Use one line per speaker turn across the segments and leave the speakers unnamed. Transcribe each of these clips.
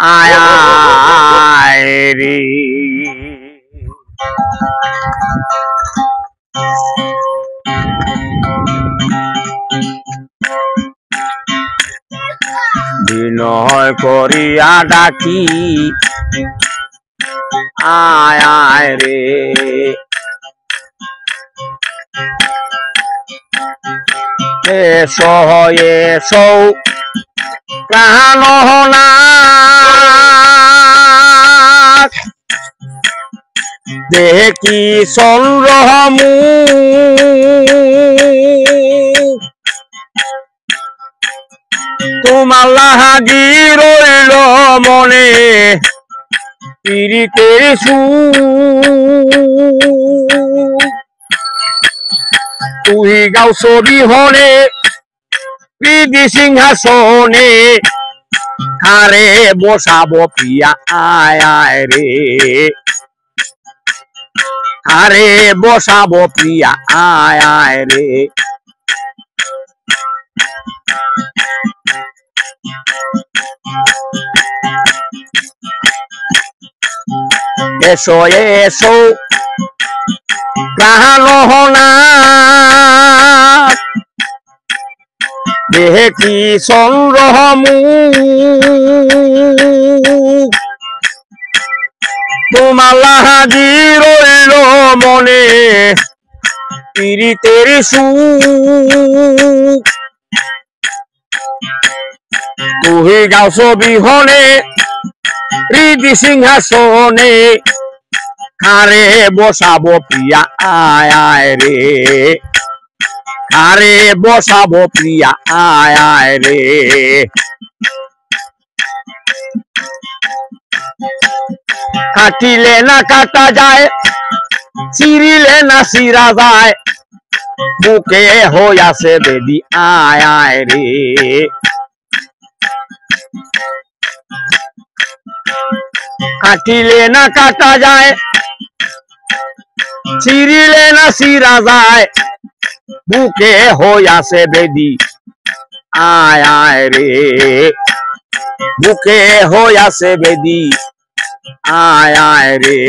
আয় আয় রে বিনয় করিয়া ডাকি আয় আয় রে এসো এসো প্রাণনাথ দেখি চন্দ্রমু তোমার লাগি রইল মনে পীড়িতের তুই গাও ছবি হনে প্রীতি সিংহাসনে কারে বসাবো প্রিয়া আয় আয় রে কারে বসাবো প্রিয়া আয় আয় রে এসো এসো প্রাণনাথ দেখি চন্দ্রমু তোমার লাগি রইল মনে পীড়িতের সুখ তুই গাও ছবি হনে প্রীতি সিংহাসনে কারে বসাবো প্রিয়া আয় আয় রে কারে বসাবো প্রিয়া আয় আয় রে কাটিলে না কাটা যায় চিরিলে না চিরা যায় বুকে হইয়াছে বেদি আয় আয় রে কাটিলে না কাটা যায় চিরিলে না চিরা যায় বুকে হইয়াছে বেদি আয় আয় রে বুকে হইয়াছে বেদি আয় আয় রে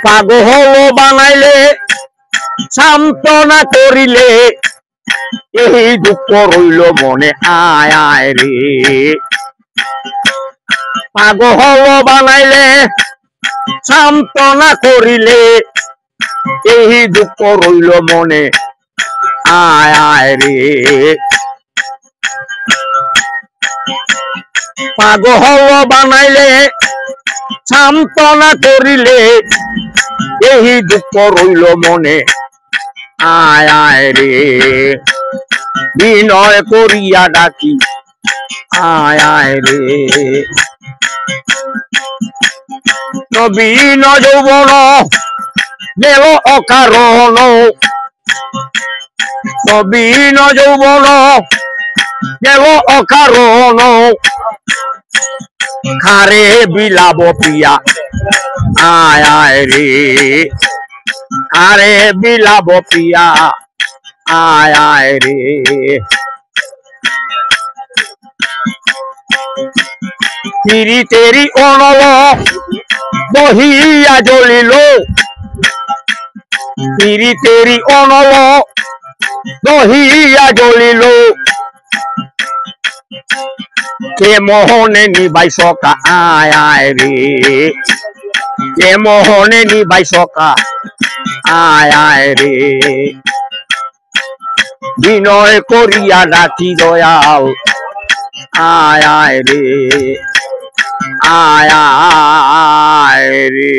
পাগল বানাইলে সান্ত্বনা করিলে এই দুঃখ রইল মনে আয় আয় রে পাগল বানাইলে সান্ত্বনা করিলে এই দুঃখ রইল মনে আয় আয় রে পাগল বানাইলে সান্ত্বনা করিলে এই দুঃখ রইল মনে আয় আয় রে বিনয় করিয়া ডাকি আয় আয় রে নবীন যৌবন গেল অকারণ নবীন যৌবন গেল অকারণ কারে বিলাব প্রিয়া আয় আয় রে কারে বিলাব প্রিয়া আয় আয় রে পীড়িতেরি অনল বহিয়া জ্বলিল পীড়িতেরি অনল বহিয়া জ্বলিল কে মোহনে নিবাই সকা আয় আয় রে কে মোহনে নিবাই সকা আয় আয় রে বিনয় করিয়া ডাকি দয়াল আয় আয় রে আয় আয় রে